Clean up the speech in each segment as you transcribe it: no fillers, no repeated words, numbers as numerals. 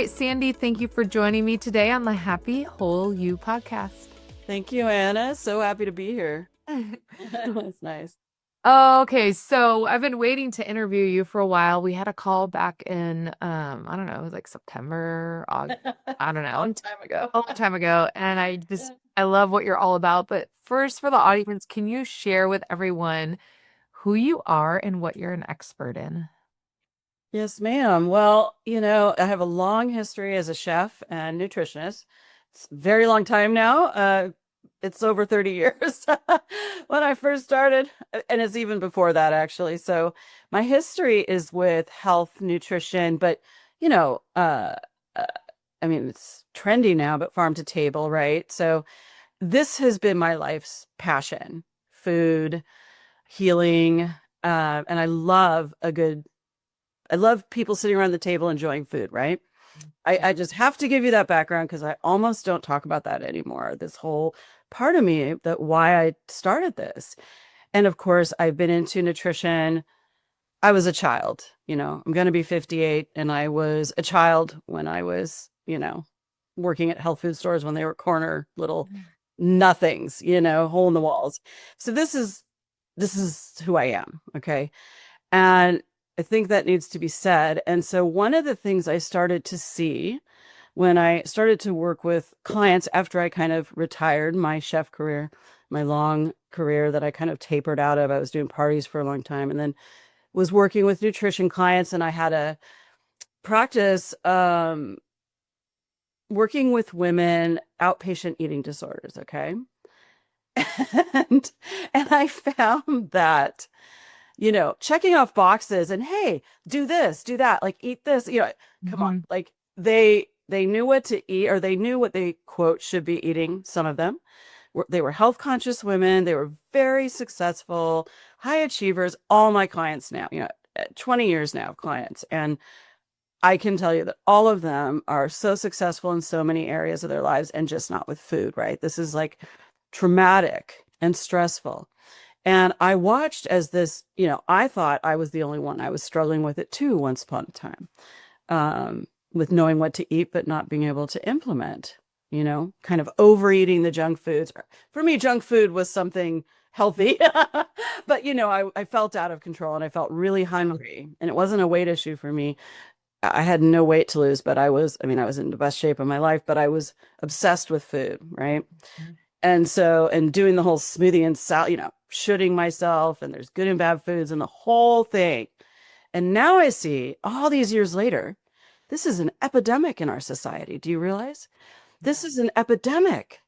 right, Sandy, thank you for joining me today on the Happy Whole You podcast. Thank you, Anna. So happy to be here. That's nice. Okay, so I've been waiting to interview you for a while. We had a call back in I don't know, it was like September, August, I don't know, Long time ago. a long time ago. And I love what you're all about. But first, for the audience, can you share with everyone who you are and what you're an expert in? Yes, ma'am. Well, I have a long history as a chef and nutritionist. It's a very long time now. It's over 30 years when I first started, and it's even before that, actually. So my history is with health, nutrition, but, you know, uh, uh, I mean, it's trendy now, but farm to table, right? So this has been my life's passion, food, healing, and I love people sitting around the table enjoying food, right? I just have to give you that background because I almost don't talk about that anymore. This whole part of me that why I started this. And of course, I've been into nutrition. I was a child, I'm going to be 58, and I was a child when I was, working at health food stores when they were corner little nothings, hole in the walls. So this is who I am, okay? And I think that needs to be said. And so one of the things I started to see when I started to work with clients after I kind of retired my chef career, my long career that I kind of tapered out of, I was doing parties for a long time and then was working with nutrition clients, and I had a practice working with women outpatient eating disorders, okay? and and I found that checking off boxes and hey, do this, do that, like eat this, come on, like they knew what to eat, or they knew what they quote should be eating. Some of them they were health conscious women. They were very successful, high achievers. All my clients now, 20 years now of clients. And I can tell you that all of them are so successful in so many areas of their lives, and just not with food, right? This is like traumatic and stressful. And I watched as this, I thought I was the only one. I was struggling with it too, once upon a time, with knowing what to eat, but not being able to implement, kind of overeating the junk foods. For me, junk food was something healthy, but, I felt out of control and I felt really hungry, and it wasn't a weight issue for me. I had no weight to lose, but I was in the best shape of my life, but I was obsessed with food, right? And so, and doing the whole smoothie and salad, shooting myself, and there's good and bad foods and the whole thing. And now I see all these years later, this is an epidemic in our society. Do you realize? This is an epidemic.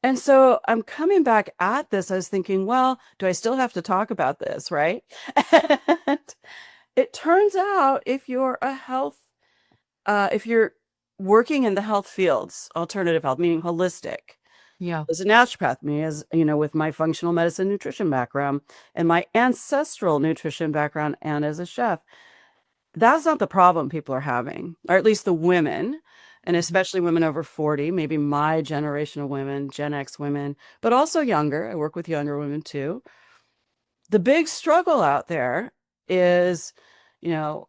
And so I'm coming back at this. I was thinking, well, do I still have to talk about this, right? And it turns out if you're working in the health fields, alternative health, meaning holistic, Yeah. as a naturopath, me as, with my functional medicine nutrition background and my ancestral nutrition background, and as a chef, that's not the problem people are having, or at least the women, and especially women over 40, maybe my generation of women, Gen X women, but also younger. I work with younger women too. The big struggle out there is, you know,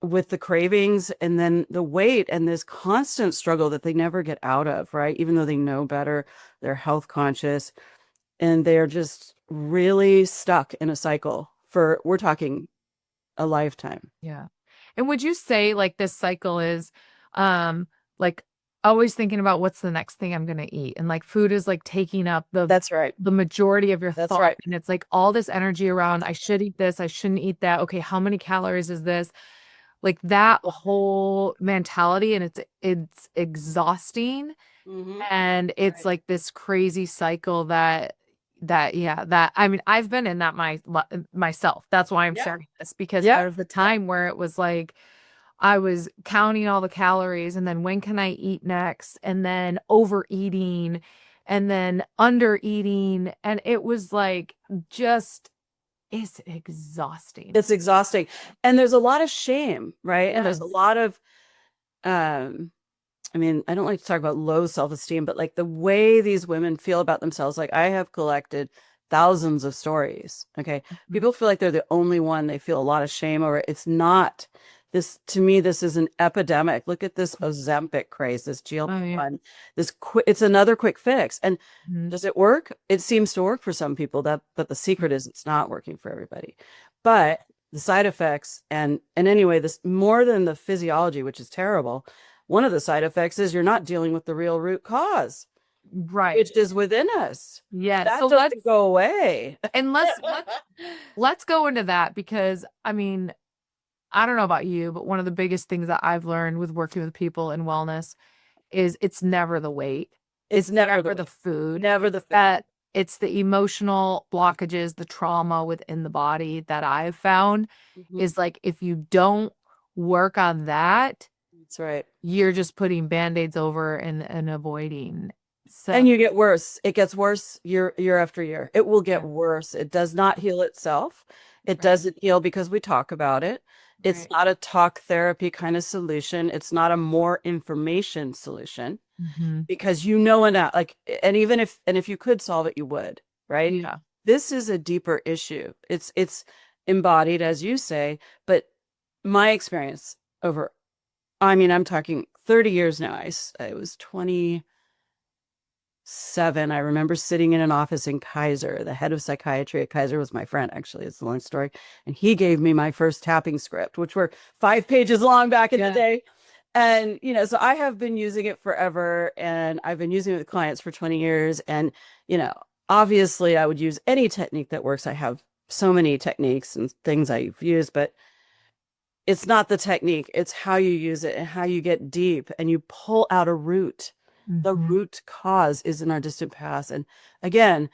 with the cravings and then the weight and this constant struggle that they never get out of, right? Even though they know better, they're health conscious, and they're just really stuck in a cycle for, we're talking, a lifetime. Yeah. And would you say like this cycle is like always thinking about what's the next thing I'm gonna eat? And like food is like taking up That's right. the majority of your That's thought. right. And it's like all this energy around I should eat this, I shouldn't eat that. Okay, how many calories is this? Like that whole mentality, and it's exhausting. Mm-hmm. And it's Right. like this crazy cycle that yeah, that I mean, I've been in that myself. That's why I'm Yeah. sharing this, because Yeah. there was the time where it was like I was counting all the calories, and then when can I eat next, and then overeating, and then under eating, and it was like just it's exhausting. It's exhausting. And there's a lot of shame, right? And there's a Yes. lot of, um, I don't like to talk about low self-esteem, but like the way these women feel about themselves, like I have collected thousands of stories. Okay. Mhm. People feel like they're the only one. They feel a lot of shame over it. It's not. This, to me, this is an epidemic. Look at this Ozempic craze, this Oh yeah. GLP-1, this quick, it's another quick fix. And Mhm. does it work? It seems to work for some people. That, but the secret is it's not working for everybody. But the side effects, and anyway, this more than the physiology, which is terrible. One of the side effects is you're not dealing with the real root cause, Right. which is within us. Yeah. That So let's doesn't go away. and let's go into that because I mean, I don't know about you, but one of the biggest things that I've learned with working with people in wellness is it's never the weight. It's It's never the never way. the food. Never the food. That it's the emotional blockages, the trauma within the body that I've found Mhm. is like if you don't work on that, That's right. you're just putting band-aids over and avoiding. So, And you get worse. It gets worse year after year. It will get yeah, worse. It does not heal itself. It right, doesn't heal because we talk about it. It's right. not a talk therapy kind of solution. It's not a more information solution Hmm. because you know enough. Like, and even if you could solve it, you would, right? Yeah. This is a deeper issue. It's embodied, as you say, but my experience over, I mean, I'm talking 30 years now. I was 27. I remember sitting in an office in Kaiser. The head of psychiatry at Kaiser was my friend, actually. It's a long story. And he gave me my first tapping script, which were 5 pages long back in the Yeah. day. And, so I have been using it forever and I've been using it with clients for 20 years. And, you know, obviously I would use any technique that works. I have so many techniques and things I've used, but it's not the technique, it's how you use it and how you get deep and you pull out a root. The Hmm. root cause is in our distant past. And again,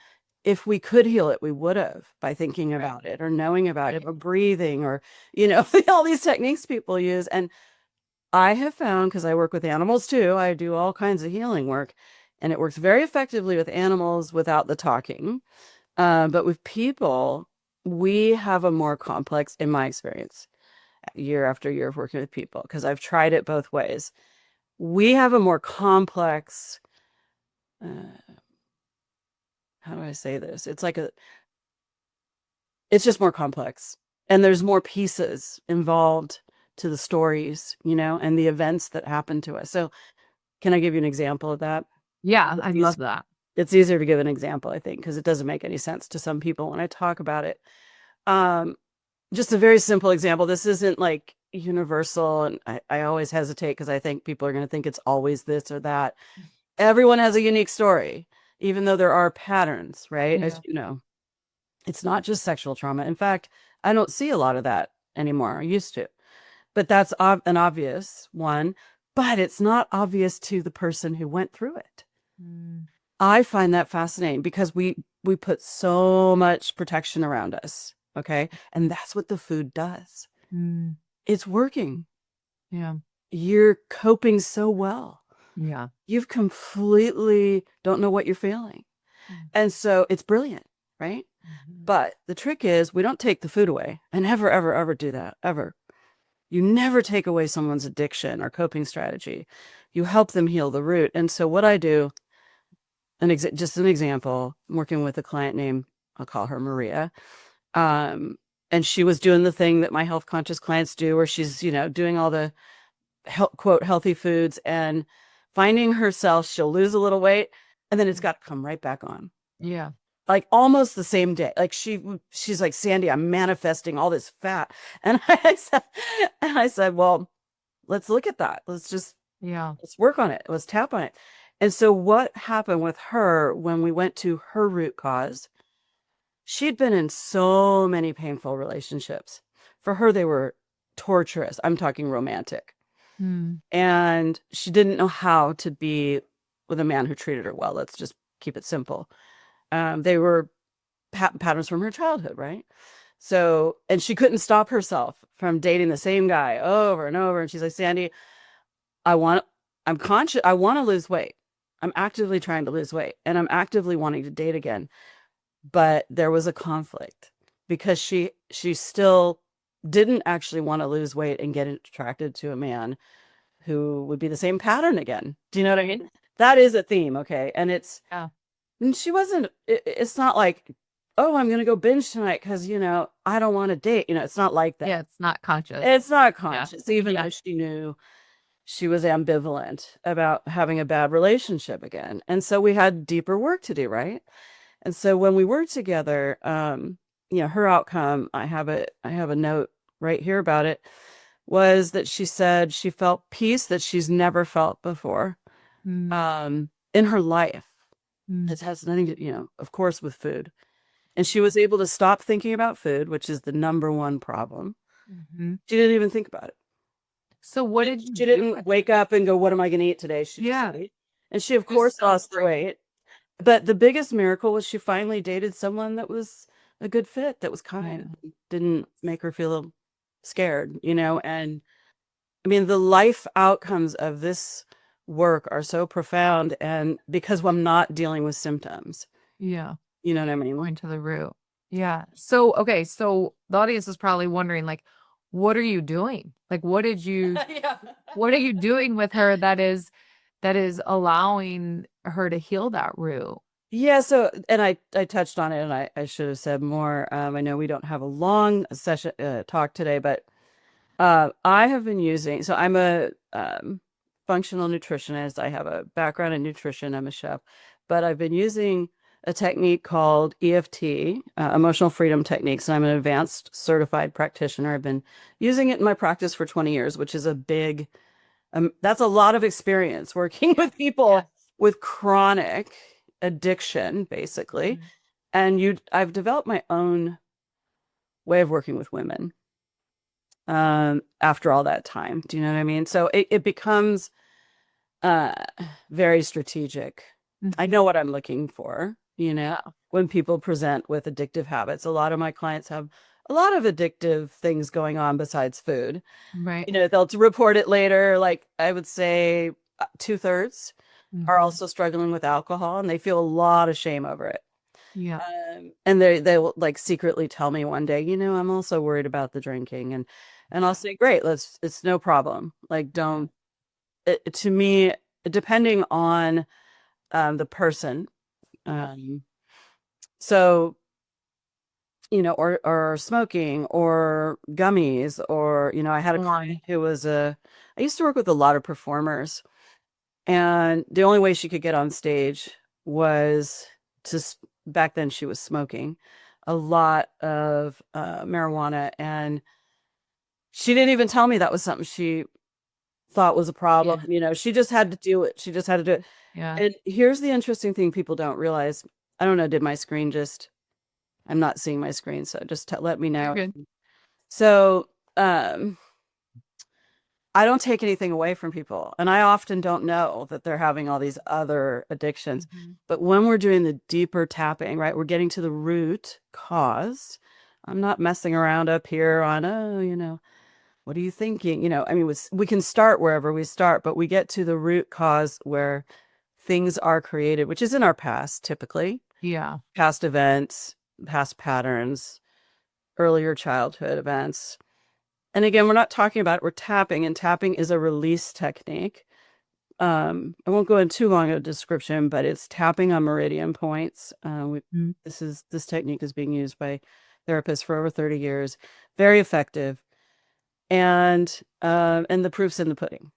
if we could heal it, we would have by thinking Right. about it or knowing about it Right. or breathing or, all these techniques people use. And I have found, because I work with animals too, I do all kinds of healing work, and it works very effectively with animals without the talking. But with people, we have a more complex, in my experience, year after year of working with people because I've tried it both ways. We have a more complex, uh, how do I say this? It's just more complex. And there's more pieces involved to the stories, and the events that happen to us. So, can I give you an example of that? Yeah, I It's, love that. it's easier to give an example, I think, because it doesn't make any sense to some people when I talk about it. Um, just a very simple example. This isn't like universal, and I always hesitate because I think people are going to think it's always this or that. Everyone has a unique story, even though there are patterns, right? As Yeah. you know, it's not just sexual trauma. In fact, I don't see a lot of that anymore. I used to, but that's an obvious one, but it's not obvious to the person who went through it. Mm, I find that fascinating because we put so much protection around us, okay? And that's what the food does. mm, It's working. yeah. You're coping so well. Yeah. You've completely don't know what you're feeling. Mm, And so it's brilliant, right? mhm. But the trick is we don't take the food away. And never, ever, ever do that. Ever. You never take away someone's addiction or coping strategy. You help them heal the root. And so what I do, just an example, I'm working with a client named, I'll call her Maria. Um, and she was doing the thing that my health conscious clients do, where she's, doing all the quote healthy foods and finding herself, she'll lose a little weight and then it's got to come right back on. Yeah. Like almost the same day. Like she's like, Sandy, I'm manifesting all this fat. And I said, well, let's look at that. Yeah. Let's work on it. Let's tap on it. And so what happened with her when we went to her root cause, she'd been in so many painful relationships. For her, they were torturous. I'm talking romantic. Mm, And she didn't know how to be with a man who treated her well. Let's just keep it simple. They were patterns from her childhood, right? So, and she couldn't stop herself from dating the same guy over and over. And she's like, Sandy, I want, I'm conscious, I want to lose weight. I'm actively trying to lose weight and I'm actively wanting to date again. But there was a conflict because she still didn't actually want to lose weight and get attracted to a man who would be the same pattern again. Do you know what I mean? That is a theme, okay? And yeah. she wasn't, it's not like oh, I'm going to go binge tonight because, I don't want to date. It's not like that. Yeah, it's not conscious. It's not Yeah. conscious, even Yeah. though she knew she was ambivalent about having a bad relationship again. And so we had deeper work to do, right? And so when we worked together, her outcome, I have a note right here about it, was that she said she felt peace that she's never felt before Mm, in her life. mm, It has nothing to, of course, with food. And she was able to stop thinking about food, which is the number one problem. mhm. She didn't even think about it. So what did you She do didn't with wake up and go, what am I going to eat today? She just Yeah. ate. And she, of Just course, lost weight. But the biggest miracle was she finally dated someone that was a good fit, that was Yeah. kind, didn't make her feel scared, And I mean, the life outcomes of this work are so profound. And because I'm not dealing with symptoms, Yeah. you know what I mean? Going to the root. Yeah. So, okay. So the audience is probably wondering, like, what are you doing? Like, Yeah. what are you doing with her that is allowing her to heal that root? Yeah, so and I touched on it and I should have said more. I know we don't have a long session talk today, but I have been using, so I'm a functional nutritionist. I have a background in nutrition. I'm a chef, but I've been using a technique called EFT, emotional freedom techniques. And I'm an advanced certified practitioner. I've been using it in my practice for 20 years, which is that's a lot of experience working with people with chronic addiction, basically. Mm. And I've developed my own way of working with women after all that time. Do you know what I mean? So it becomes uh very strategic. I Mhm. know what I'm looking for, Yeah. when people present with addictive habits. A lot of my clients have a lot of addictive things going on besides food. Right. They'll report it later. Like I would say 2/3 are Mhm. also struggling with alcohol and they feel a lot of shame over it. Yeah. And they will like secretly tell me one day, I'm also worried about the drinking, and I'll say, great, it's no problem. Like, Yeah. don't, to me, depending on the person. Um, so, or smoking or gummies, or, I had a Why? client who I used to work with a lot of performers, and the only way she could get on stage was back then she was smoking a lot of marijuana, and she didn't even tell me that was something she thought was a problem. Yeah. She just had to do it. She just had to do it. Yeah. And here's the interesting thing people don't realize. I don't know, did my screen just, I'm not seeing my screen, so just let me You're know. good. So, um, I don't take anything away from people. And I often don't know that they're having all these other addictions. Mhm. But when we're doing the deeper tapping, right, we're getting to the root cause. I'm not messing around up here on, oh, what are you thinking? I mean, we can start wherever we start, but we get to the root cause where things are created, which is in our past, typically, Yeah. past events, past patterns, earlier childhood events. And again, we're not talking about it, we're tapping, and tapping is a release technique. I won't go into too long a description, but it's tapping on meridian points. Mm. This technique is being used by therapists for over 30 years. Very effective, and the proof's in the pudding.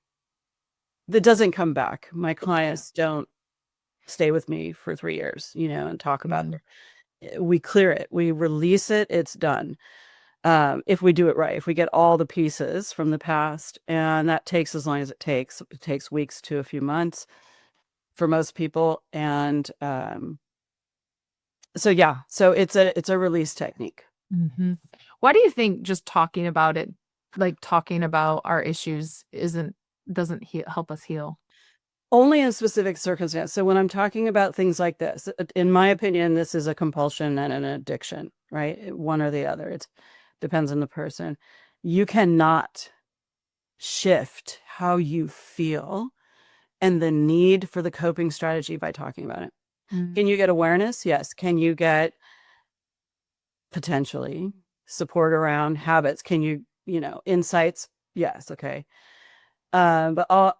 That doesn't come back. My clients don't stay with me for 3 years, and talk about Yeah. it. We clear it, we release it, it's done. If we do it right, if we get all the pieces from the past, and that takes as long as it takes. It takes weeks to a few months for most people. And so yeah, so it's a release technique. Hmm. Why do you think just talking about it, like talking about our issues, doesn't help us heal? Only in specific circumstances. So when I'm talking about things like this, in my opinion, this is a compulsion and an addiction, right? One or the other. It depends on the person. You cannot shift how you feel and the need for the coping strategy by talking about it. Mm. Can you get awareness? Yes. Can you get potentially support around habits? Can insights? Yes. Okay. But all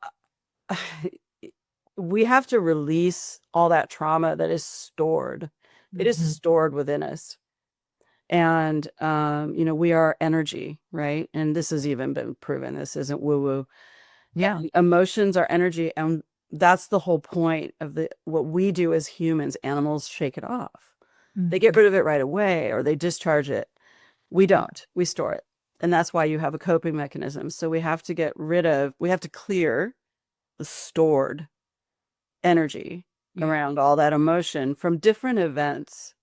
we have to release all that trauma that is stored It is Mhm. stored within us. And, we are energy, right? And this has even been proven. This isn't woo woo. Yeah. Emotions are energy. And that's the whole point of what we do as humans. Animals shake it off. They get Mhm. rid of it right away or they discharge it. We don't. We store it. And that's why you have a coping mechanism. So we have to clear the stored energy Yeah. around all that emotion from different events.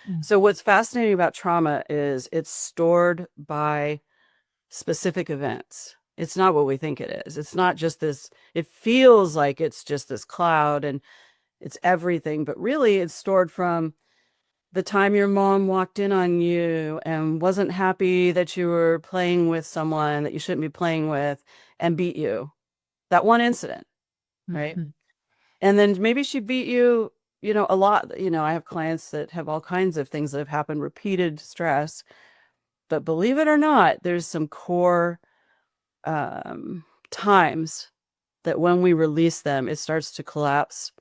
Mm. So what's fascinating about trauma is it's stored by specific events. It's not what we think it is. It's not just this, it feels like it's just this cloud and it's everything, but really it's stored from the time your mom walked in on you and wasn't happy that you were playing with someone that you shouldn't be playing with and beat you. That one incident, right? Mhm. And then maybe she beat you, a lot. I have clients that have all kinds of things that have happened, repeated stress. But believe it or not, there's some core times that when we release them, it starts to collapse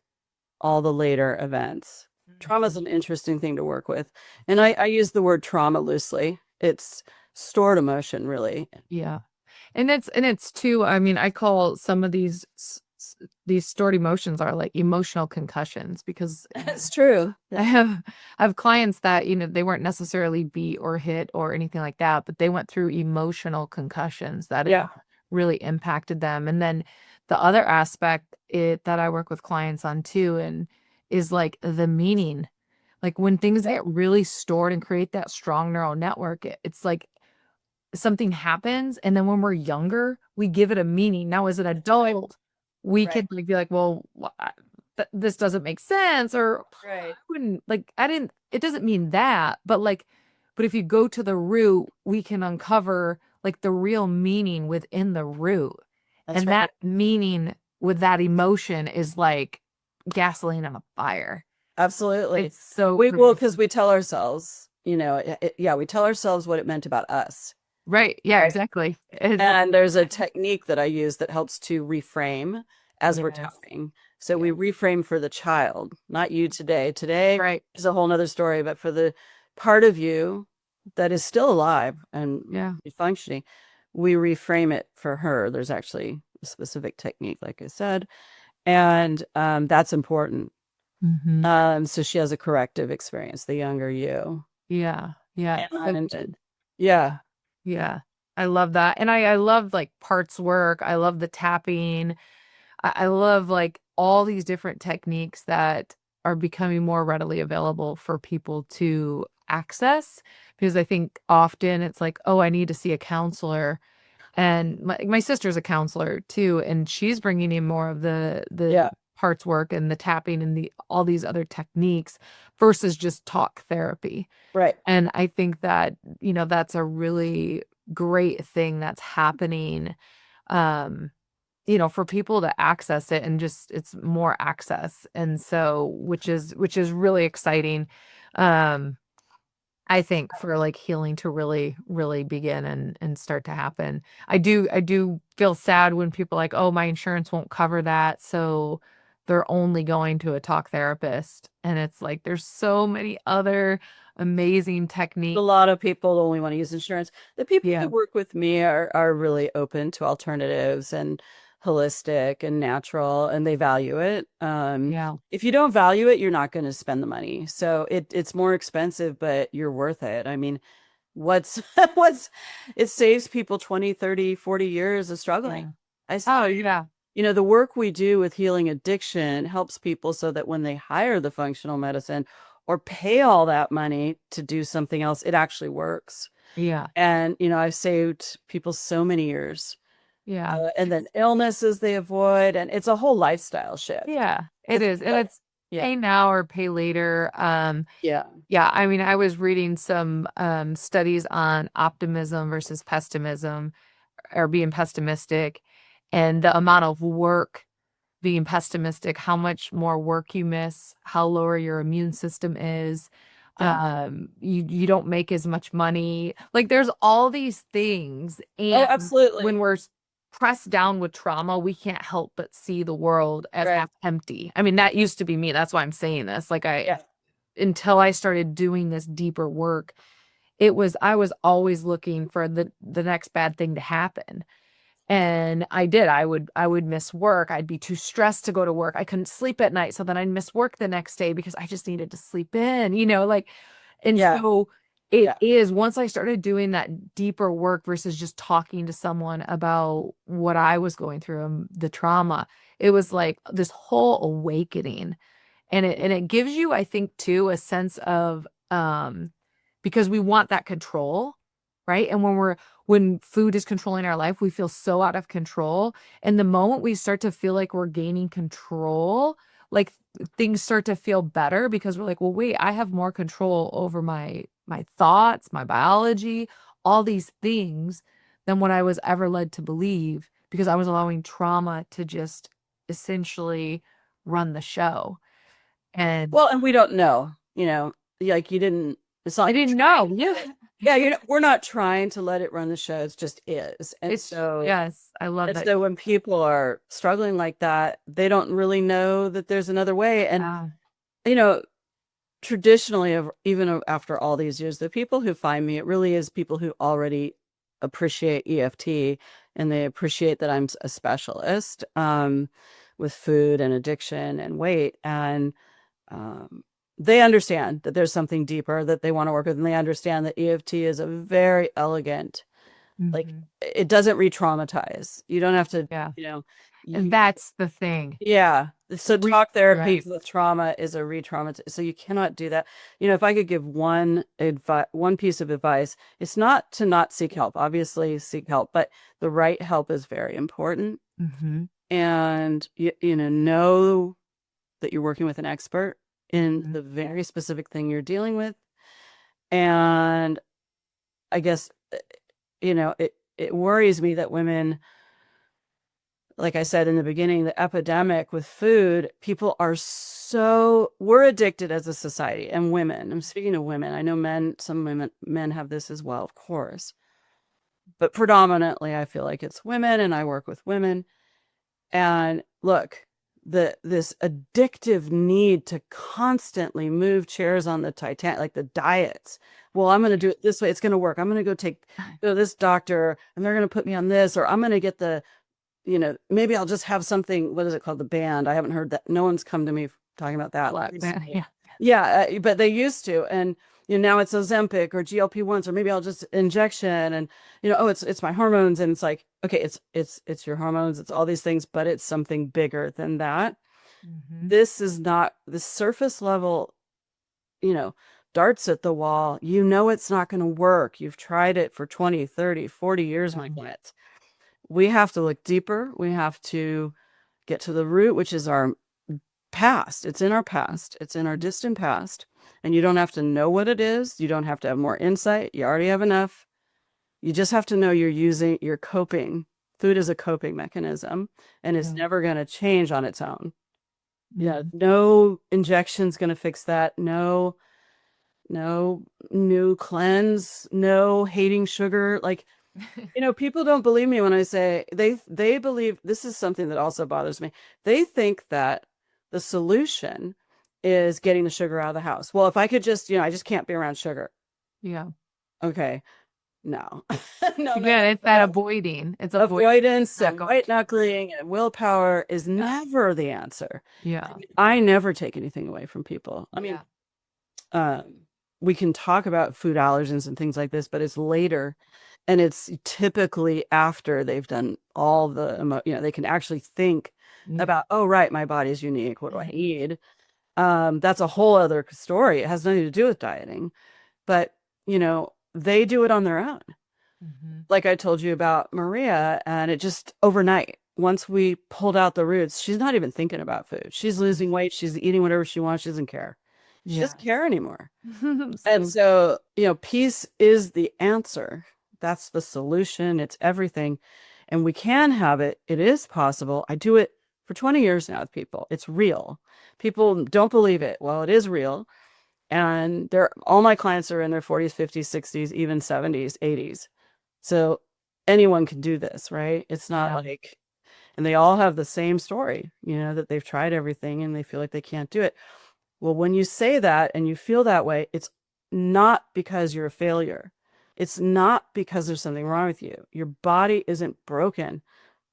all the later events. Trauma is Mhm. an interesting thing to work with. And I use the word trauma loosely. It's stored emotion, really. Yeah. And it's too, I mean, I call some of these stored emotions are like emotional concussions because That's true. I have I have clients that, they weren't necessarily beat or hit or anything like that, but they went through emotional concussions that it Yeah. really impacted them. And then the other aspect that I work with clients on too and is like the meaning. Like when things get really stored and create that strong neural network, it's like something happens and then when we're younger, we give it a meaning. Now as an adult, we Right. could like be like, well, this doesn't make sense or I Right. wouldn't like I didn't it doesn't mean that, but if you go to the root, we can uncover like the real meaning within the root. That's And right. that meaning with that emotion is like gasoline on a fire. Absolutely. It's so Because crazy. we tell ourselves, yeah, we tell ourselves what it meant about us. Right. Yeah, Right. exactly. And And there's a technique that I use that helps to reframe as we're yes. tapping. So we Yeah. reframe for the child, not you today. Today Right. is a whole nother story, but for the part of you that is still alive and Yeah. functioning, we reframe it for her. There's actually a specific technique, like I said, and that's important. Mhm. So she has a corrective experience, the younger you. Yeah. Yeah. It's so And good. yeah, Yeah. I love that. And I love like parts work. I love the tapping. I love like all these different techniques that are becoming more readily available for people to access because I think often it's like, oh, I need to see a counselor. And my sister's a counselor too, and she's bringing in more of the yeah, parts work and the tapping and the all these other techniques versus just talk therapy. right. And I think that, that's a really great thing that's happening, um, for people to access it and just it's more access. And so, which is really exciting. Um, I think for like healing to really, really begin and start to happen. I do feel sad when people are like, oh, my insurance won't cover that. So they're only going to a talk therapist. And it's like there's so many other amazing A techniques. lot of people only want to use insurance. The people Yeah. that work with me are really open to alternatives and holistic and natural, and they value it. Yeah. If you don't value it, you're not going to spend the money. So it's more expensive, but you're worth it. I mean, what's what's it saves people 20, 30, 40 years of struggling. Yeah. I Oh, see, yeah. the work we do with healing addiction helps people so that when they hire the functional medicine or pay all that money to do something else, it actually works. Yeah. And, I've saved people so many years. Yeah. And then illnesses they avoid, and it's a whole lifestyle shift. Yeah. It It's is. And like, it's yeah, pay now or pay later. yeah, Yeah, I mean, I was reading some studies on optimism versus pessimism or being pessimistic and the amount of work being pessimistic, how much more work you miss, how lower your immune system is. yeah. You don't make as much money. Like there's all these things. Oh, And when absolutely. we're pressed down with trauma, we can't help but see the world as Right. half empty. I mean, that used to be me. That's why I'm saying this. Like Yeah. until I started doing this deeper work, I was always looking for the next bad thing to happen. And I did. I would miss work. I'd be too stressed to go to work. I couldn't sleep at night, so then I'd miss work the next day because I just needed to sleep in, like, and Yeah. so it Yeah. is once I started doing that deeper work versus just talking to someone about what I was going through and the trauma, it was like this whole awakening. And it gives you, I think, too, a sense of because we want that control, right? And when food is controlling our life, we feel so out of control. And the moment we start to feel like we're gaining control, like things start to feel better because we're like, well, wait, I have more control over my thoughts, my biology, all these things than what I was ever led to believe because I was allowing trauma to just essentially run the show. And Well, and we don't know, like you didn't, it's not I like didn't you're know. trying Yeah. to, yeah, we're not trying to let it run the show. It just is. Yes, I love And that. so when people are struggling like that, they don't really know that there's another way. And, Yeah. you know, traditionally, even after all these years, the people who find me, it really is people who already appreciate EFT and they appreciate that I'm a specialist with food and addiction and weight. And um, they understand that there's something deeper that they want to work with. And they understand that EFT is a very elegant, like, Hmm. it doesn't re-traumatize. You don't have to, Yeah. you know, And you that's the thing. yeah. So talk therapy Right. with trauma is a re-trauma. So you cannot do that. If I could give one piece of advice, it's not to not seek help. Obviously, seek help, but the right help is very important. Hmm. And know that you're working with an expert in Hmm. the very specific thing you're dealing with. And I guess it worries me that women, like I said in the beginning, the epidemic with food, we're addicted as a society, and women. I'm speaking of women. I know men have this as well, of course. But predominantly I feel like it's women and I work with women. And look, this addictive need to constantly move chairs on the Titanic, like the diets. Well, I'm going to do it this way. It's going to work. I'm going to go to this doctor and they're going to put me on this, or I'm going to get maybe I'll just have something. What is it called? The band. I haven't heard that. No one's come to me talking about that Black man. recently. Yeah. Yeah, but they used to, and now it's Ozempic or GLP-1s, or maybe I'll just injection, and oh, it's my hormones, and it's like, okay, it's your hormones, it's all these things, but it's something bigger than that. Hmm. This is not the surface level, you know, darts at the wall. It's not going to work. You've tried it for 20, 30, 40 years, Yeah. my clients. We have to look deeper. We have to get to the root, which is our past. It's in our past. It's in our distant past. And you don't have to know what it is. You don't have to have more insight. You already have enough. You just have to know you're coping. Food is a coping mechanism and it's Yeah. never going to change on its own. Yeah, Hmm. no injection's going to fix that. No, no new cleanse, no hating sugar. Like, people don't believe me when I say they believe this is something that also bothers me. They think that the solution is getting the sugar out of the house. Well, if I could just, I just can't be around sugar. Yeah. Okay. No. No, no, Again, no, it's that no. avoiding. It's avoiding Avoidance not and going. white knuckling and willpower is Yeah. never the answer. Yeah. I never take anything away from people. I mean, Yeah. um, we can talk about food allergens and things like this, but it's later. And it's typically after they've done all they can actually think Yeah. about, oh, right, my body's unique. What do I Mhm. need? That's a whole other story. It has nothing to do with dieting, but they do it on their own. Mhm. Like I told you about Maria, and it just overnight, once we pulled out the roots, she's not even thinking about food. She's losing weight. She's eating whatever she wants. She doesn't care. She doesn't Yeah. care anymore. And So so, peace is the answer. That's the solution. It's everything. And we can have it. It is possible. I do it for 20 years now with people. It's real. People don't believe it. Well, it is real. And all my clients are in their 40s, 50s, 60s, even 70s, 80s. So anyone can do this, right? It's not yeah. like, and they all have the same story, that they've tried everything and they feel like they can't do it. Well, when you say that and you feel that way, it's not because you're a failure. It's not because there's something wrong with you. Your body isn't broken.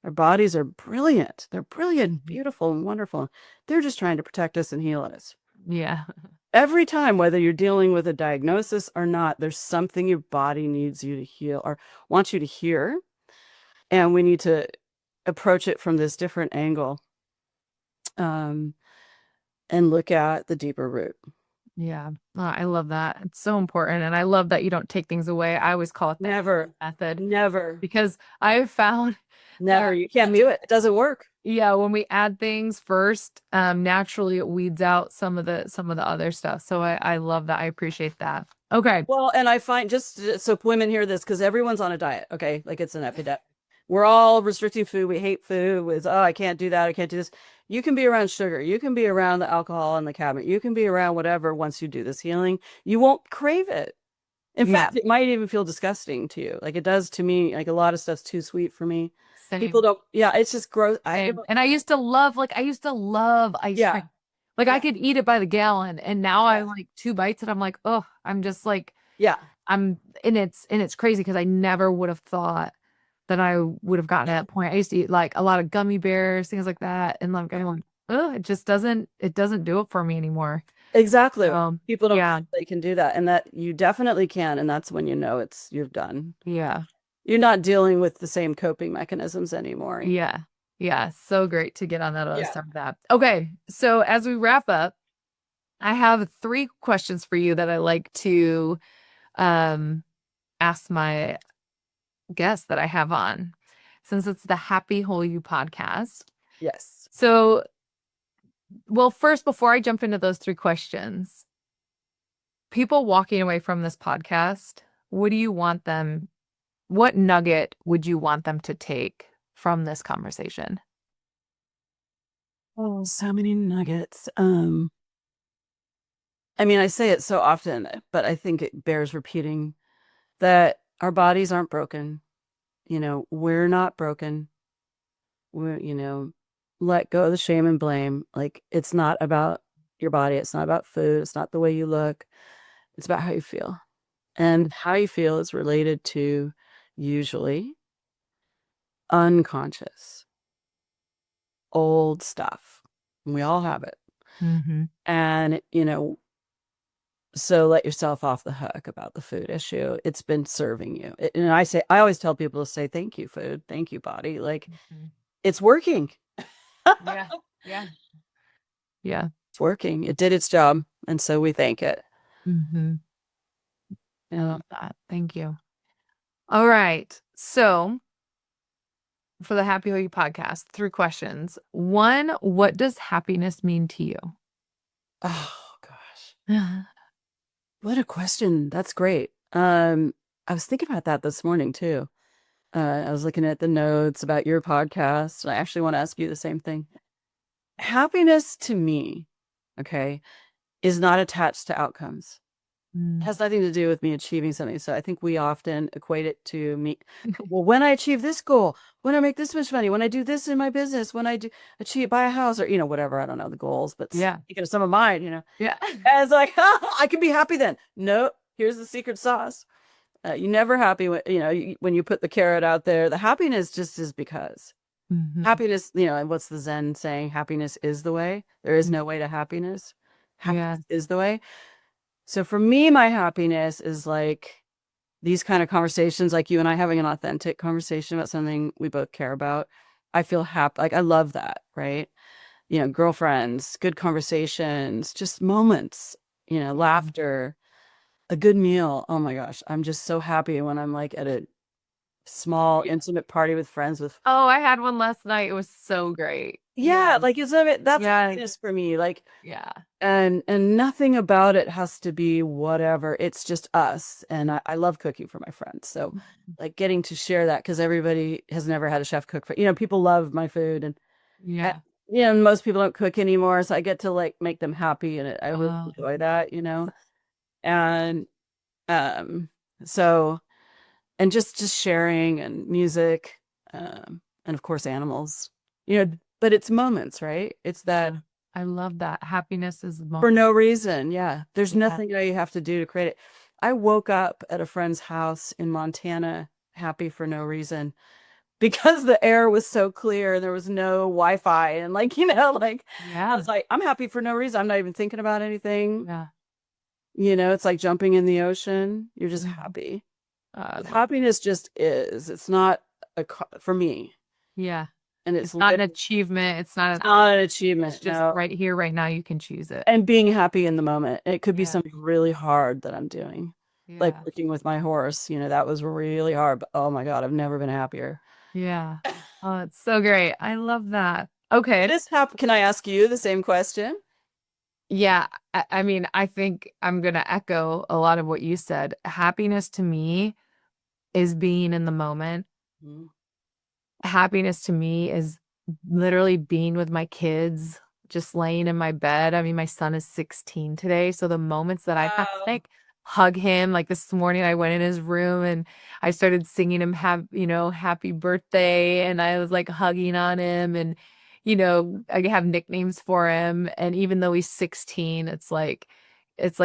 Our bodies are brilliant. They're brilliant, Mhm. beautiful, and wonderful. They're just trying to protect us and heal us. Yeah. Every time, whether you're dealing with a diagnosis or not, there's something your body needs you to heal or wants you to hear. And we need to approach it from this different angle, um, and look at the deeper root. Yeah. Oh, I love that. It's so important. And I love that you don't take things away. I always call it the Never, method never, because I've found never. that You can't mute it. It doesn't work. yeah, when we add things first, naturally it weeds out some of the other stuff. So I love that. I appreciate that. Okay. Well, and I find just so women hear this because everyone's on a diet, okay? Like it's an epidemic. We're all restricting food. We hate food with, oh, I can't do that. I can't do this. You can be around sugar. You can be around the alcohol in the cabinet. You can be around whatever once you do this healing. You won't crave it. In Yeah. fact, it might even feel disgusting to you. Like it does to me. Like a lot of stuff's too sweet for me. People Same. don't, yeah, it's just gross. Same. And I used to love ice Yeah, cream. Like I yeah, could eat it by the gallon and now I yeah, like two bites and I'm like, oh, I'm just like yeah, and it's crazy because I never would have thought that I would have gotten to that point. I used to eat like a lot of gummy bears, things like that, and like I'm like, oh, it doesn't do it for me anymore. exactly. People don't Yeah, think they can do that. And that you definitely can. And that's when you know it's, you're done. yeah, You're not dealing with the same coping mechanisms anymore. yeah, yeah. So great to get on that other Yeah. side of that. Okay, so as we wrap up, I have three questions for you that I like to um ask my guests that I have on, since it's the Happy Whole You podcast. Yes. So, well, first, before I jump into those three questions, people walking away from this podcast, what do you want them, what nugget would you want them to take from this conversation? Oh, so many nuggets. I mean, I say it so often, but I think it bears repeating that our bodies aren't broken. We're not broken. We're, let go of the shame and blame. Like it's not about your body. It's not about food. It's not the way you look. It's about how you feel. And how you feel is related to usually unconscious, old stuff. We all have it. Mm-hmm. And, so let yourself off the hook about the food issue. It's been serving you. And I always tell people to say, thank you, food. Thank you, body. Like Mm-hmm. it's working. Yeah. Yeah. Yeah. It's working. It did its job. And so we thank it. Mm-hmm. I Yeah. love that. Thank you. All right. So, for the Happy Whole You podcast, three questions. One, what does happiness mean to you? Oh gosh. What a question. That's great. I was thinking about that this morning too. I was looking at the notes about your podcast, and I actually want to ask you the same thing. Happiness to me, okay, is not attached to outcomes. It Mm. has nothing to do with me achieving something. So I think we often equate it to me. Well, when I achieve this goal, when I make this much money, when I do this in my business, when I do achieve buy a house or whatever, I don't know the goals, but Yeah. thinking of some of mine. Yeah. And it's like, I can be happy then. No, here's the secret sauce. You're never happy when you put the carrot out there. The happiness just is because Mhm. happiness, and what's the Zen saying? Happiness is the way. There is no way to happiness. Yeah. Happiness is the way. So for me, my happiness is like these kind of conversations, like you and I having an authentic conversation about something we both care about. I feel happy. Like I love that, right? Girlfriends, good conversations, just moments, laughter, a good meal. Oh my gosh, I'm just so happy when I'm like at a small, intimate party with friends with. Oh, I had one last night. It was so great. Yeah, Yeah. like that's Yeah. happiness for me. Like, Yeah. and nothing about it has to be whatever. It's just us. And I love cooking for my friends. So like getting to share that because everybody has never had a chef cook for, people love my food and Yeah. most people don't cook anymore. So I get to like make them happy and I really Oh, enjoy that. And um so and just sharing and music, and of course animals, but it's moments, right? It's that yeah. I love that. Happiness is the for moment. no reason. Yeah. There's Yeah. nothing that you have to do to create it. I woke up at a friend's house in Montana happy for no reason because the air was so clear and there was no Wi-Fi and like, like I Yeah. was like, I'm happy for no reason. I'm not even thinking about anything. Yeah. It's like jumping in the ocean. You're just Mhm. happy. I love it. Happiness just is. It's not for me. Yeah. And It's not an achievement. It's not it's a, not an it's achievement, just no. right here, right now. You can choose it. And being happy in the moment. It could be Yeah. something really hard that I'm doing. Like Yeah. working with my horse, that was really hard, but oh my God, I've never been happier. Yeah. Oh, it's so great. I love that. What Okay. is happy? Can I ask you the same question? Yeah. I mean, I think I'm going to echo a lot of what you said. Happiness to me is being in the moment. Mm. Happiness to me is literally being with my kids, just laying in my bed. I mean, my son is 16 today, so the moments that I have, Wow. like hug him, like this morning I went in his room and I started singing him happy birthday and I was like hugging on him and I have nicknames for him and even though he's 16, it's like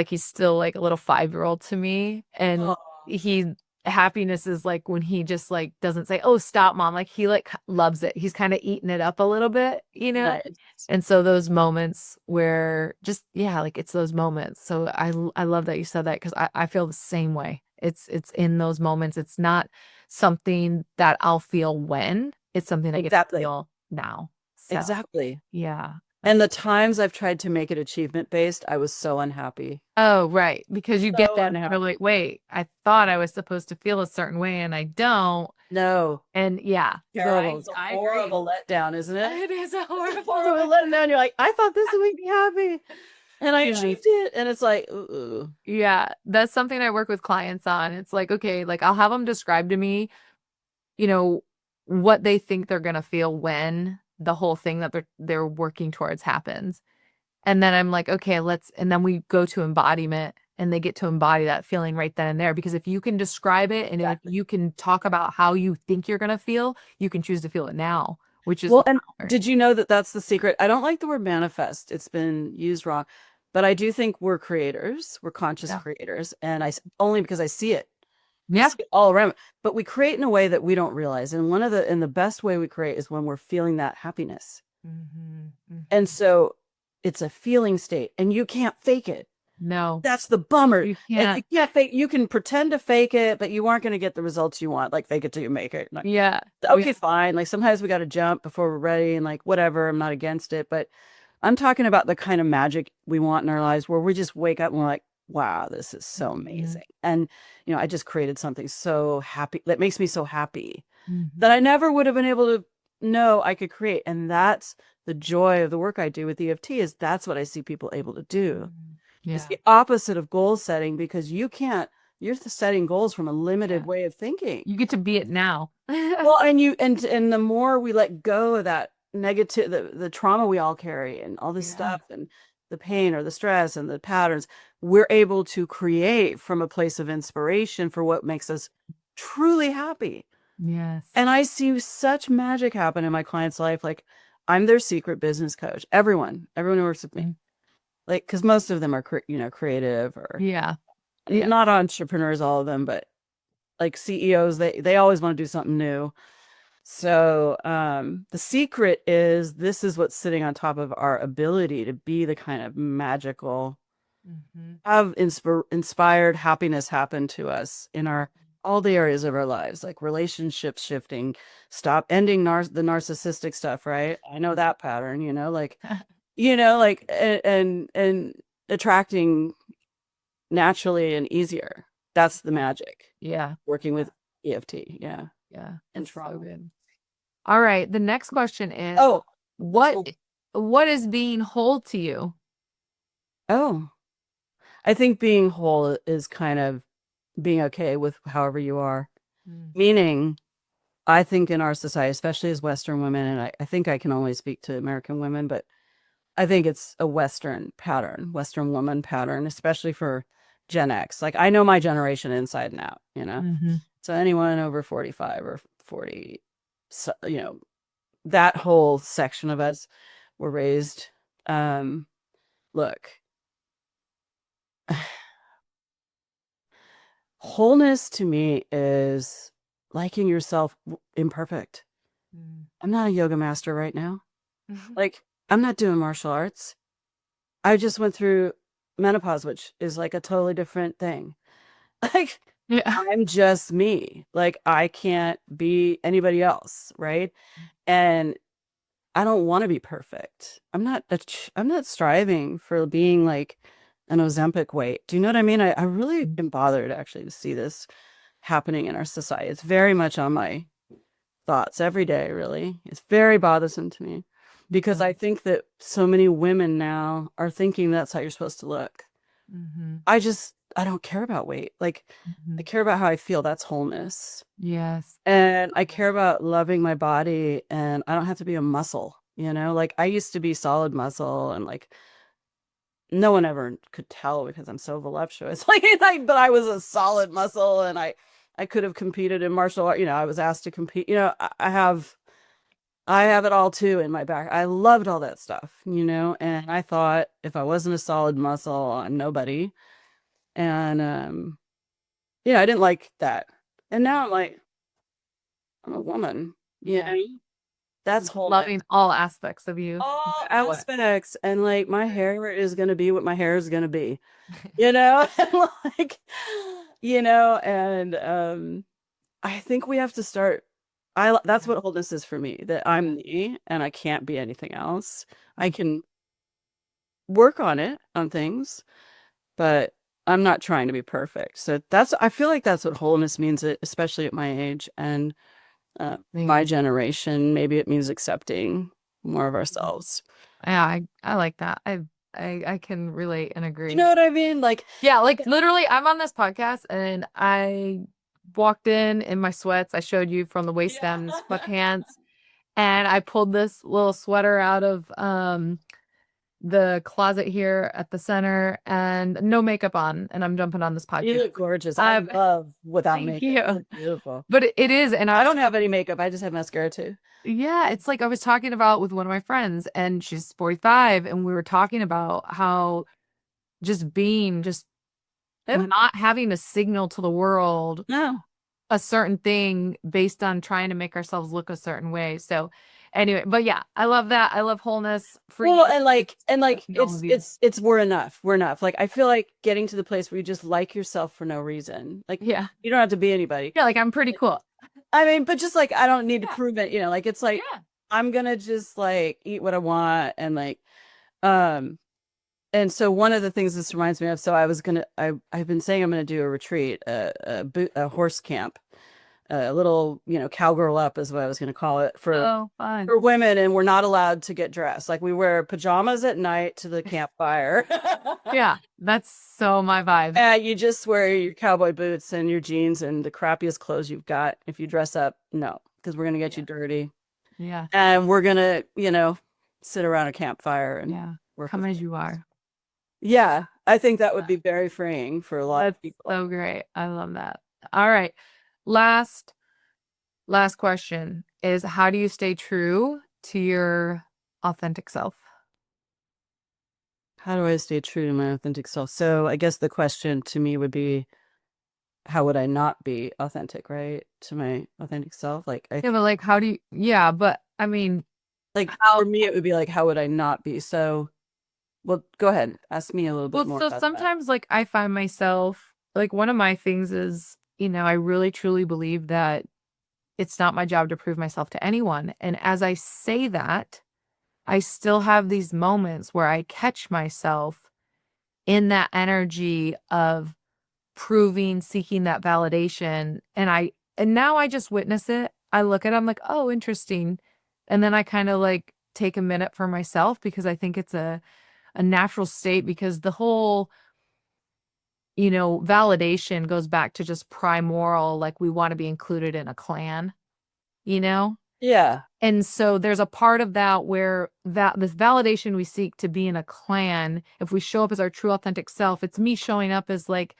he's still like a little 5-year-old to me and Oh, he happiness is like when he just like doesn't say, "Oh, stop, mom." Like he like loves it. He's kind of eating it up a little bit. nice. And so those moments where just yeah, like it's those moments. So I love that you said that because I feel the same way. It's in those moments. It's not something that I'll feel when. It's something I get to Exactly. feel now. So Exactly. yeah. And the times I've tried to make it achievement based, I was so unhappy. Oh, right. Because you get So that and you're unhappy. like, wait, I thought I was supposed to feel a certain way and I don't. No. And yeah, so Terrible. It's a I agree. horrible letdown, isn't it? It is a It's a horrible horrible let. letdown. You're like, I thought this would make me happy. And I Yeah. achieved it. And it's like, ooh. Yeah, that's something I work with clients on. It's like, okay, like I'll have them describe to me, you know, what they think they're gonna feel when the whole thing that they're working towards happens. And then I'm like, okay, and then we go to embodiment and they get to embody that feeling right then and there. Because if you can describe it and if Exactly. you can talk about how you think you're gonna feel, you can choose to feel it now, which is Well, the and power. did you know that that's the secret? I don't like the word manifest. It's been used wrong, but I do think we're creators. We're conscious Yeah. creators, and only because I see it. I Yeah. see it all around. But we create in a way that we don't realize. And the best way we create is when we're feeling that happiness. Hmm. And Hmm. so it's a feeling state, and you can't fake it. No, That's the bummer. you And you can't. can't fake. You can pretend to fake it, but you aren't going to get the results you want. Like fake it till you make it. Like, Yeah. okay, fine. Like sometimes we got to jump before we're ready, and like whatever. I'm not against it, but I'm talking about the kind of magic we want in our lives where we just wake up and we're like, wow, this is so Mhm. amazing. And I just created something so happy that makes me so happy Mhm. that I never would have been able to know I could create. And that's the joy of the work I do with EFT is that's what I see people able to do. Mhm. It's Yeah. the opposite of goal setting because you're setting goals from a limited Yeah. way of thinking. You get to be it now. Well, and the more we let go of that negative, the trauma we all carry and all this Yeah. stuff and the pain or the stress and the patterns, we're able to create from a place of inspiration for what makes us truly happy. Yes. And I see such magic happen in my client's life. Like I'm their secret business coach. Everyone who works with me, Mm. like, because most of them are, creative or Yeah. Yeah. not entrepreneurs, all of them, but like CEOs, they always want to do something new. So the secret is this is what's sitting on top of our ability to be the kind of magical, Mhm. have inspired happiness happen to us in our all the areas of our lives, like relationships shifting, stop ending the narcissistic stuff, right? I know that pattern, like like and attracting naturally and easier. That's the magic. Yeah. Working with EFT, yeah, Yeah. and That's so trauma. good. All right. The next question is Oh, what oh, what is being whole to you? oh. I think being whole is kind of being okay with however you are. Mm. Meaning, I think in our society, especially as Western women, and I think I can only speak to American women, but I think it's a Western woman pattern, especially for Gen X. Like I know my generation inside and out. Mhm. So anyone over 45 or 40, so, that whole section of us were raised Um, look, wholeness to me is liking yourself imperfect. Mm. I'm not a yoga master right now. Like, I'm not doing martial arts. I just went through menopause, which is like a totally different thing. Like, Yeah. I'm just me. Like, I can't be anybody else, right? And I don't want to be perfect. I'm not striving for being like an Ozempic weight. Do you know what I mean? I really am bothered actually to see this happening in our society. It's very much on my thoughts every day, really. It's very bothersome to me because I think that so many women now are thinking that's how you're supposed to look. Mm-hmm. I don't care about weight. Like, Mm-hmm. I care about how I feel. That's wholeness. Yes. And I care about loving my body, and I don't have to be a muscle, you know? Like, I used to be solid muscle, and like, no one ever could tell because I'm so voluptuous. But I was a solid muscle, and I could have competed in martial art. You know, I was asked to compete. You know, I have it all too in my back. I loved all that stuff, you know, and I thought if I wasn't a solid muscle, I'm nobody. And yeah, I didn't like that. And now I'm like, I'm a woman, you Yeah. know, that's wholeness. Loving all aspects of you. No All matter what. aspects. And like my hair is gonna be what my hair is gonna be, you know? And like, you know, and I think we have to start. That's what wholeness is for me, that I'm me and I can't be anything else. I Yeah. can work on it on things, but I'm not trying to be perfect. So I feel like that's what wholeness means, especially at my age and my Thanks. generation. Maybe it means accepting more of Mhm. ourselves. Yeah, I like that. I can relate and You agree. know what I mean? Like, Yeah, like literally I'm on this podcast and I walked in my sweats. I showed you from the waist yeah. down in sweatpants and I pulled this little sweater out of the closet here at the center and no makeup on and I'm jumping on this You podcast. look gorgeous. I Um, love without thank makeup. You you. look beautiful. But it is, and I I was don't have any makeup. I just have mascara too. yeah, it's like I was talking about with one of my friends, and she's 45, and we were talking about how just being, just Yep. not having to signal to the world No. a certain thing based on trying to make ourselves look a certain way. So, anyway, but yeah, I love that. I love wholeness for Well, you. and like Loving all of you. it's we're enough. We're enough. Like I feel like getting to the place where you just like yourself for no reason. Like Yeah. you don't have to be anybody. Yeah, like I'm pretty cool. I mean, but just like I don't need to Yeah. prove it, you know, like it's like Yeah. I'm gonna just like eat what I want and like um and so one of the things this reminds me of, so I've been saying I'm gonna do a retreat, a horse camp, a little, you know, cowgirl up is what I was gonna call it Oh, fun. for women, and we're not allowed to get dressed. Like we wear pajamas at night to the campfire. Yeah, that's so my vibe. And you just wear your cowboy boots and your jeans and the crappiest clothes you've got. If you dress up, no, because we're gonna get you Yeah. dirty. Yeah. And we're gonna, you know, sit around a campfire and Yeah. work Come with as it. you are. Yeah, I think that would be very freeing for a lot of That's people. so great. I love that. All right. Last last question is how do you stay true to your authentic self? How do I stay true to my authentic self? So I guess the question to me would be, how would I not be authentic, right? To my authentic self? Yeah, but like how do you yeah, but I mean Like how for me, it would be like, how would I not be? So, well, go ahead. Ask me a little bit well more so about that. sometimes like I find myself like one of my things is, I really truly believe that it's not my job to prove myself to anyone. And as I say that, I still have these moments where I catch myself in that energy of proving, seeking that validation. And now I just witness it. I look at it, I'm like, oh, interesting. And then I kind of like take a minute for myself because I think it's a natural state because the whole, validation goes back to just primordial, like we want to be included in a clan, you know? Yeah. And so there's a part of that where that this validation we seek to be in a clan, if we show up as our true authentic self, it's me showing up as like,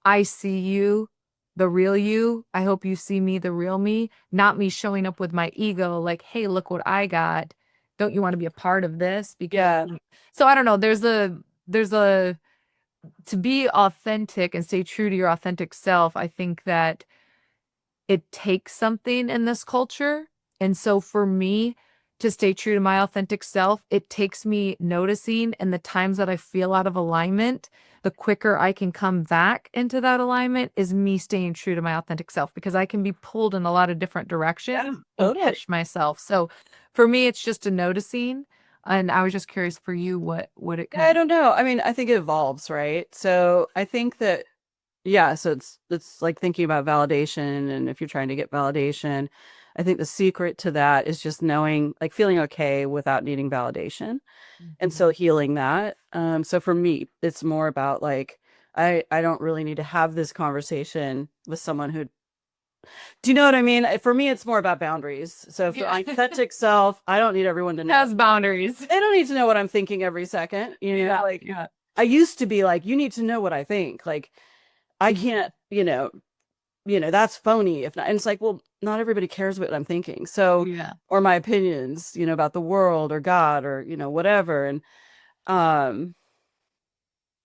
I see you, the real you. I hope you see me, the real me, not me showing up with my ego, like, hey, look what I got. don't you want to be a part of this? Because Yeah. so I don't know, there's a to be authentic and stay true to your authentic self. I think that it takes something in this culture. And so for me to stay true to my authentic self, it takes me noticing, and the times that I feel out of alignment, the quicker I can come back into that alignment is me staying true to my authentic self, because I can be pulled in a lot of different Yeah, directions and totally. catch myself. So for me, it's just a noticing. And I was just curious for you, what it Yeah, I kind don't know. I mean, I think it evolves, right? So I think that yeah, so it's like thinking about validation, and if you're trying to get validation, I think the secret to that is just knowing, like feeling okay without needing validation. And of. so healing that. So for me, it's more about like I don't really need to have this conversation with someone who, do you know what I mean? For me, it's more about boundaries. So for Yeah. my authentic self, I don't need everyone to know. Has boundaries. They don't need to know what I'm thinking every second. Yeah, Like yeah. I used to be like, you need to know what I think. Like I Mhm. can't, that's phony if not. And it's like, well, not everybody cares what I'm thinking. So, Yeah. or my opinions, about the world or God or, whatever. And um,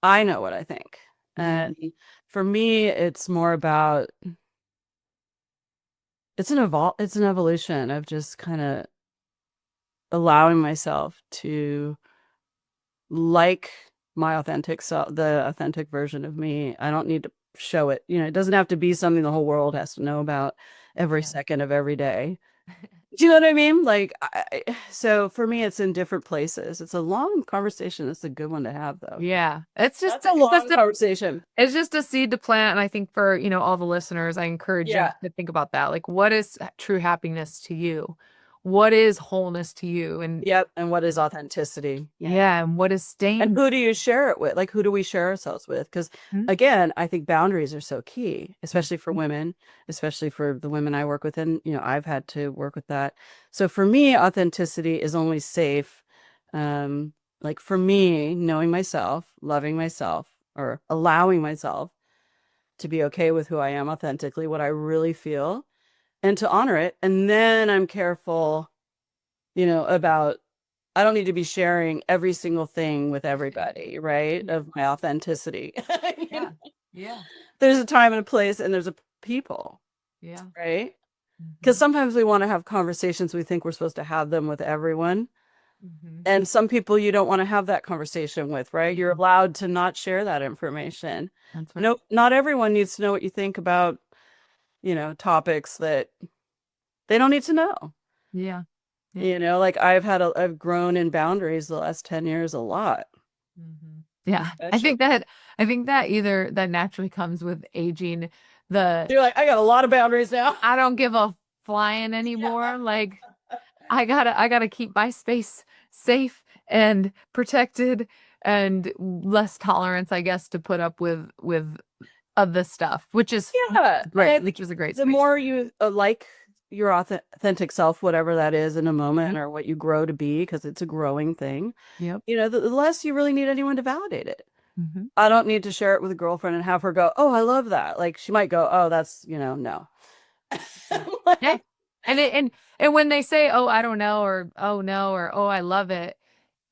I know what I think. Yeah. And for me, it's more about it's an evolution of just kind of allowing myself to like my authentic self, the authentic version of me. I don't need to show it. It doesn't have to be something the whole world has to know about every Yeah. second of every day. Do you know what I mean? Like, so for me, it's in different places. It's a long conversation. It's a good one to have, though. Yeah. It's just That's a it's long just a conversation. it's just a seed to plant. And I think for, all the listeners, I encourage you Yeah. to think about that. Like, what is true happiness to you? What is wholeness to you? And Yep. And what is authenticity? Yeah. yeah, and what is And staying? who do you share it with? Like, who do we share ourselves with? Because Mhm. again, I think boundaries are so key, especially for Mhm. women, especially for the women I work with. And, I've had to work with that. So for me, authenticity is only safe. Um, like for me, knowing myself, loving myself, or allowing myself to be okay with who I am authentically, what I really feel, and to honor it. And then I'm careful, about I don't need to be sharing every single thing with everybody, right? Of my authenticity. You know, Yeah. Yeah. there's a time and a place, and there's a people, Yeah. right? Because Hmm. sometimes we want to have conversations, we think we're supposed to have them with everyone. Hmm. And some people you don't want to have that conversation with, right? You're allowed to not share that information. That's right. No, not everyone needs to know what you think about, topics that they don't need to know. Yeah. Yeah. Like I've grown in boundaries the last 10 years a lot. Yeah. I Especially. think that I think that either that naturally comes with aging. The You're like, I got a lot of boundaries now. I don't give a flying anymore. Like I gotta keep my space safe and protected, and less tolerance, I guess, to put up with other stuff, which is Yeah. And I great, think which is a great the space. more you like your authentic self, whatever that is in a Mhm. moment or what you grow to be, because it's a growing thing, Yep. the less you really need anyone to validate it. Hmm. I don't need to share it with a girlfriend and have her go, oh, I love that. Like she might go, oh, that's, no. Yeah. Yeah. And when they say, "Oh, I don't know," or "Oh no," or "Oh, I love it,"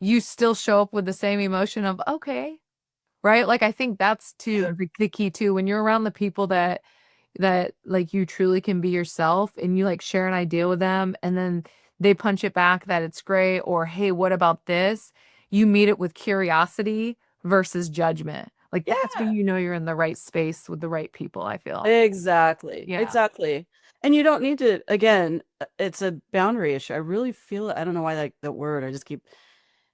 you still show up with the same emotion of "Okay." Right? Like I think that's Yeah. too the key too, when you're around the people that like you truly can be yourself, and you like share an idea with them, and then they punch it back that it's great, or hey, what about this? You meet it with curiosity versus judgment. Like that's when Yeah. you know you're in the right space with the right people, I feel. Exactly. Yeah. Exactly. And you don't need to, again, it's a boundary issue. I really feel it. I don't know why I like that word. I just keep,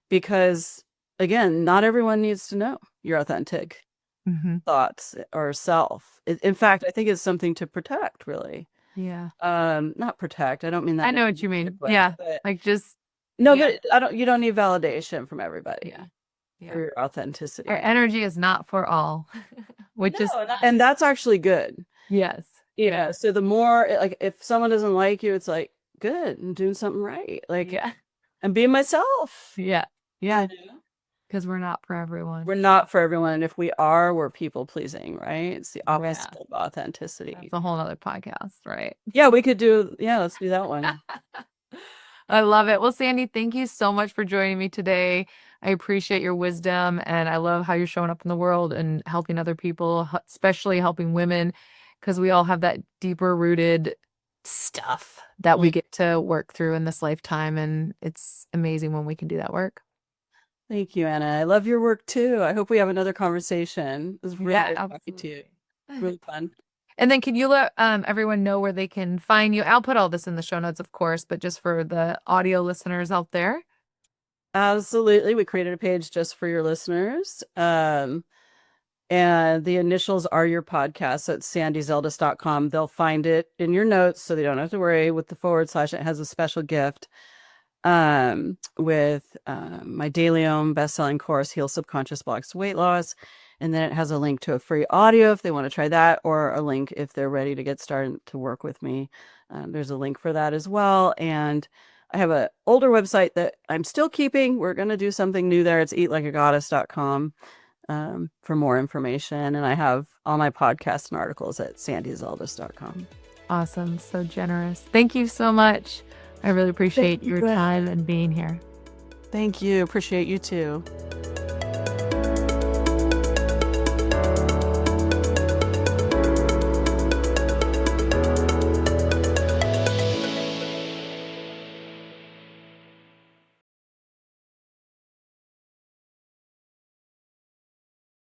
because again, not everyone needs to know your authentic Hmm. thoughts or self. In fact, I think it's something to protect, really. Yeah. Not protect. I don't mean I that in know a what you negative mean. way, Yeah. but Like just no, yeah. but you don't need validation from Yeah. everybody for Yeah. your Our authenticity. energy is not for all, which is No, and that's actually good. yes. Yeah. So the more like if someone doesn't like you, it's like good, I'm doing something right. Like Yeah. I'm being myself. Yeah. You Yeah. know? Because we're not for everyone. We're not for everyone. If we are, we're people pleasing, right? It's the Yeah. opposite of That's authenticity. a whole nother podcast, right? Yeah, we could do, yeah, let's do that one. I love it. Well, Sandy, thank you so much for joining me today. I appreciate your wisdom and I love how you're showing up in the world and helping other people, especially helping women, because we all have that deeper rooted stuff that we Mm. get to work through in this lifetime. And it's amazing when we can do that work. Thank you, Anna. I love your work too. I hope we have another conversation. It was really Yeah, great talking to you. absolutely. Really fun. And then can you let everyone know where they can find you? I'll put all this in the show notes, of course, but just for the audio listeners out there. Absolutely. We created a page just for your listeners. And the initials are your podcast. So it's sandyzeldes.com. They'll find it in your notes so they don't have to worry with the /. It has a special gift with my daily own best-selling course, Heal Subconscious Blocks to Weight Loss. And then it has a link to a free audio if they want to try that, or a link if they're ready to get started to work with me. There's a link for that as well. And I have an older website that I'm still keeping. We're going to do something new there. It's eatlikeagoddess.com for more information. And I have all my podcasts and articles at sandyzeldes.com. Awesome. So generous. Thank you so much. I really appreciate your time and being here. Thank you. Appreciate you too.